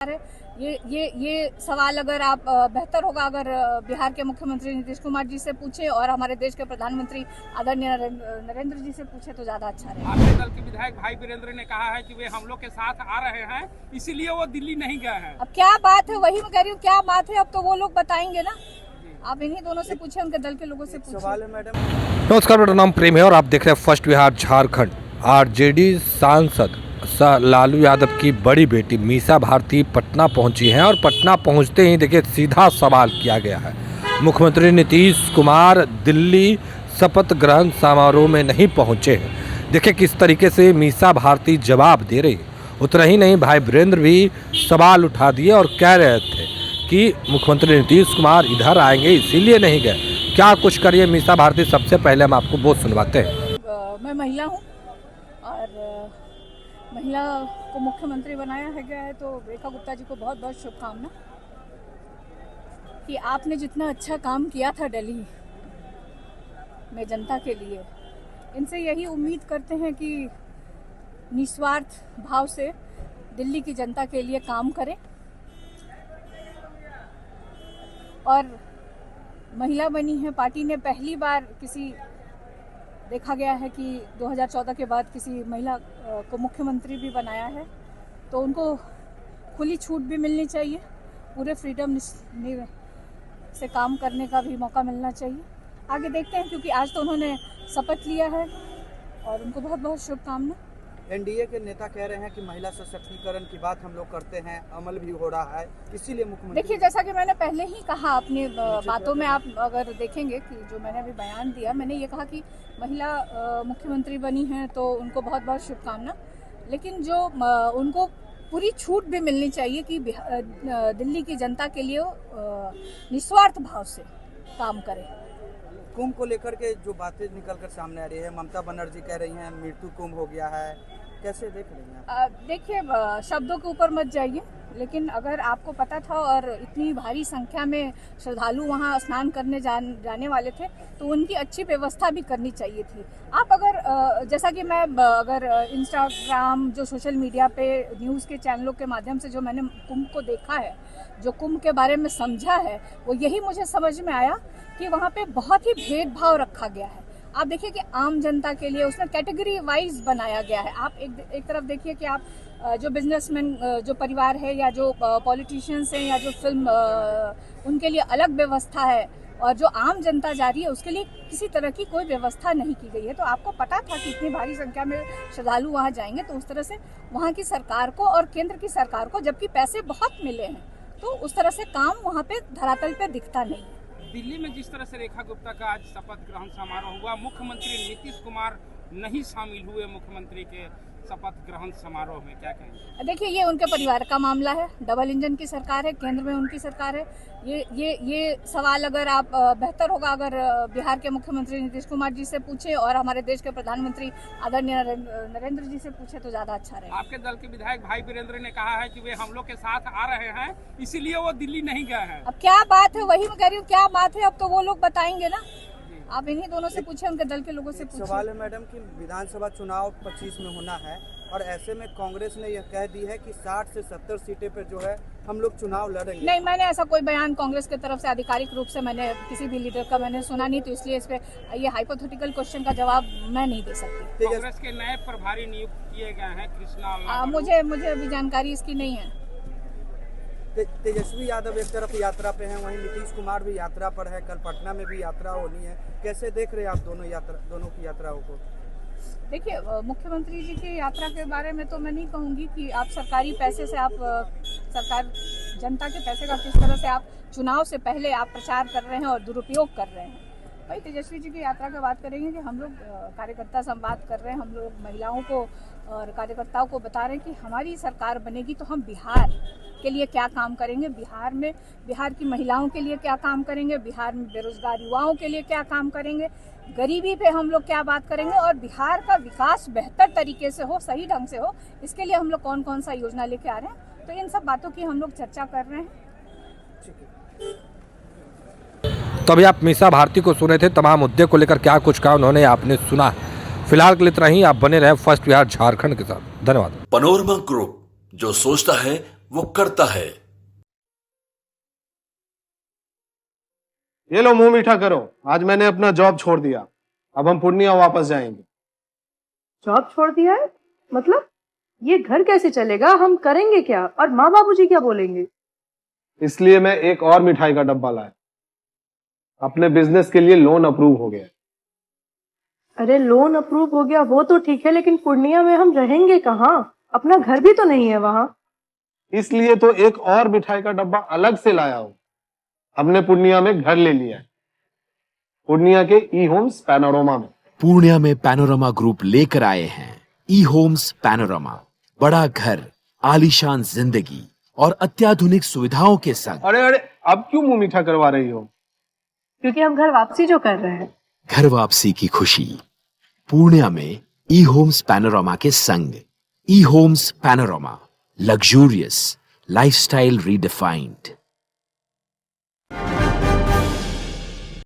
है। ये सवाल अगर आप बेहतर होगा अगर बिहार के मुख्यमंत्री नीतीश कुमार जी से पूछे और हमारे देश के प्रधानमंत्री आदरणीय नरेंद्र जी से पूछे तो ज्यादा अच्छा रहेगा। आपके दल के विधायक भाई वीरेंद्र ने कहा है कि वे हम लोग के साथ आ रहे हैं, इसीलिए वो दिल्ली नहीं गए हैं। अब क्या बात है, वही मैं कह रही हूँ, क्या बात है, अब तो वो लोग बताएंगे ना। आप इन्हीं दोनों से पूछे, उनके दल के लोगों से पूछे। सवाल है मैडम। नमस्कार, मेरा नाम प्रेम है और आप देख रहे हैं फर्स्ट बिहार झारखंड। आरजेडी सांसद लालू यादव की बड़ी बेटी मीसा भारती पटना पहुंची हैं और पटना पहुंचते ही देखिए सीधा सवाल किया गया है। मुख्यमंत्री नीतीश कुमार दिल्ली शपथ ग्रहण समारोह में नहीं पहुंचे हैं। देखिए किस तरीके से मीसा भारती जवाब दे रही। उतना ही नहीं, भाई वीरेंद्र भी सवाल उठा दिए और कह रहे थे कि मुख्यमंत्री नीतीश कुमार इधर आएंगे इसीलिए नहीं गए। क्या कुछ करिए मीसा भारती, सबसे पहले हम आपको वो सुनवाते हैं। मैं महिला हूँ और महिला को मुख्यमंत्री बनाया है गया है, तो रेखा गुप्ता जी को बहुत बहुत शुभकामना कि आपने जितना अच्छा काम किया था दिल्ली में जनता के लिए। इनसे यही उम्मीद करते हैं कि निस्वार्थ भाव से दिल्ली की जनता के लिए काम करें। और महिला बनी है, पार्टी ने पहली बार देखा गया है कि 2014 के बाद किसी महिला को मुख्यमंत्री भी बनाया है, तो उनको खुली छूट भी मिलनी चाहिए, पूरे फ्रीडम से काम करने का भी मौका मिलना चाहिए। आगे देखते हैं, क्योंकि आज तो उन्होंने शपथ लिया है और उनको बहुत बहुत शुभकामना। एनडीए के नेता कह रहे हैं कि महिला सशक्तिकरण की बात हम लोग करते हैं, अमल भी हो रहा है, इसीलिए मुख्यमंत्री। देखिए, जैसा कि मैंने पहले ही कहा अपनी बातों में, आप अगर देखेंगे कि जो मैंने अभी बयान दिया, मैंने ये कहा कि महिला मुख्यमंत्री बनी हैं तो उनको बहुत बहुत शुभकामना। लेकिन जो उनको पूरी छूट भी मिलनी चाहिए कि दिल्ली की जनता के लिए निस्वार्थ भाव से काम करें। कुंभ को लेकर के जो बातें निकलकर सामने आ रही है, ममता बनर्जी कह रही हैं मृत्यु कुंभ हो गया है, कैसे देख रही हैं? देखिए, शब्दों के ऊपर मत जाइए, लेकिन अगर आपको पता था और इतनी भारी संख्या में श्रद्धालु वहां स्नान करने जाने वाले थे, तो उनकी अच्छी व्यवस्था भी करनी चाहिए थी। आप अगर जैसा कि मैं अगर इंस्टाग्राम, जो सोशल मीडिया पे न्यूज़ के चैनलों के माध्यम से जो मैंने कुंभ को देखा है, जो कुंभ के बारे में समझा है, वो यही मुझे समझ में आया कि वहाँ पे बहुत ही भेदभाव रखा गया है। आप देखिए कि आम जनता के लिए उसमें कैटेगरी वाइज बनाया गया है। आप एक तरफ देखिए कि आप जो बिजनेसमैन जो परिवार है, या जो पॉलिटिशियंस हैं, या जो फिल्म उनके लिए अलग व्यवस्था है, और जो आम जनता जा रही है उसके लिए किसी तरह की कोई व्यवस्था नहीं की गई है। तो आपको पता था कि इतनी भारी संख्या में श्रद्धालु वहाँ जाएंगे, तो उस तरह से वहाँ की सरकार को और केंद्र की सरकार को, जबकि पैसे बहुत मिले हैं, तो उस तरह से काम वहाँ पे धरातल पे दिखता नहीं है। दिल्ली में जिस तरह से रेखा गुप्ता का आज शपथ ग्रहण समारोह हुआ, मुख्यमंत्री नीतीश कुमार नहीं शामिल हुए मुख्यमंत्री के शपथ ग्रहण समारोह में, क्या कहेंगे? देखिए, ये उनके परिवार का मामला है। डबल इंजन की सरकार है, केंद्र में उनकी सरकार है। ये सवाल अगर आप बेहतर होगा अगर बिहार के मुख्यमंत्री नीतीश कुमार जी से पूछे और हमारे देश के प्रधानमंत्री आदरणीय नरेंद्र जी से पूछे तो ज्यादा अच्छा रहेगा। आपके दल के विधायक भाई वीरेंद्र ने कहा है कि वे हम लोग के साथ आ रहे हैं, इसीलिए वो दिल्ली नहीं गए हैं। अब क्या बात है, वही मैं कह रही हूँ, क्या बात है, अब तो वो लोग बताएंगे ना। आप इन्हीं दोनों से पूछे, उनके दल के लोगों से पूछे। सवाल है मैडम कि विधानसभा चुनाव 25 में होना है और ऐसे में कांग्रेस ने यह कह दी है कि 60 से 70 सीटें पर जो है हम लोग चुनाव लड़ेंगे। नहीं, मैंने ऐसा कोई बयान कांग्रेस की तरफ से आधिकारिक रूप से मैंने किसी भी लीडर का मैंने सुना नहीं, तो इसलिए इस पे ये हाइपोथेटिकल क्वेश्चन का जवाब मैं नहीं दे सकती। कांग्रेस के नए प्रभारी नियुक्त किए गए हैं कृष्णा। मुझे अभी जानकारी इसकी नहीं है। तेजस्वी यादव एक तरफ यात्रा पे हैं, वहीं नीतीश कुमार भी यात्रा पर है, कल पटना में भी यात्रा होनी है, कैसे देख रहे हैं आप दोनों की यात्राओं को? देखिए, मुख्यमंत्री जी की यात्रा के बारे में तो मैं नहीं कहूँगी कि आप सरकारी पैसे से, आप सरकार जनता के पैसे का किस तरह से आप चुनाव से पहले आप प्रचार कर रहे हैं और दुरुपयोग कर रहे हैं। भाई, तेजस्वी जी की यात्रा की बात करेंगे कि हम लोग कार्यकर्ता संवाद कर रहे हैं, हम लोग महिलाओं को और कार्यकर्ताओं को बता रहे हैं कि हमारी सरकार बनेगी तो हम बिहार के लिए क्या काम करेंगे, बिहार की महिलाओं के लिए क्या काम करेंगे, बिहार में बेरोजगार युवाओं के लिए क्या काम करेंगे, गरीबी पे हम लोग क्या बात करेंगे, और बिहार का विकास बेहतर तरीके से हो, सही ढंग से हो, इसके लिए हम लोग कौन कौन सा योजना लेके आ रहे हैं। तो इन सब बातों की हम लोग चर्चा कर रहे हैं। तो अभी आप मीसा भारती को सुने थे, तमाम मुद्दे को लेकर क्या कुछ कहा उन्होंने आपने सुना। फिलहाल के लिए इतना ही। आप बने रहे फर्स्ट बिहार झारखंड के साथ। धन्यवाद। पनोरमा ग्रुप, जो सोचता है वो करता है। ये लो मुंह मीठा करो, आज मैंने अपना जॉब छोड़ दिया, अब हम पूर्णिया वापस जाएंगे। जॉब छोड़ दिया है? मतलब ये घर कैसे चलेगा? हम करेंगे क्या? और माँ बाबूजी क्या बोलेंगे? इसलिए मैं एक और मिठाई का डब्बा लाया। अपने बिजनेस के लिए लोन अप्रूव हो गया। अरे लोन अप्रूव हो गया वो तो ठीक है, लेकिन पूर्णिया में हम रहेंगे कहाँ? अपना घर भी तो नहीं है वहाँ। इसलिए तो एक और मिठाई का डब्बा अलग से लाया हूँ। हमने पूर्णिया में घर ले लिया है, पूर्णिया के ई होम्स पैनोरमा में। पूर्णिया में पैनोरमा ग्रुप लेकर आए हैं ई होम्स पैनोरमा, बड़ा घर, आलीशान जिंदगी और अत्याधुनिक सुविधाओं के संग। अरे अरे, अब क्यों मुंह मीठा करवा रही हो? क्योंकि हम घर वापसी जो कर रहे हैं। घर वापसी की खुशी पूर्णिया में ई होम्स पैनोरमा के संग। ई Homes Panorama, luxurious lifestyle redefined.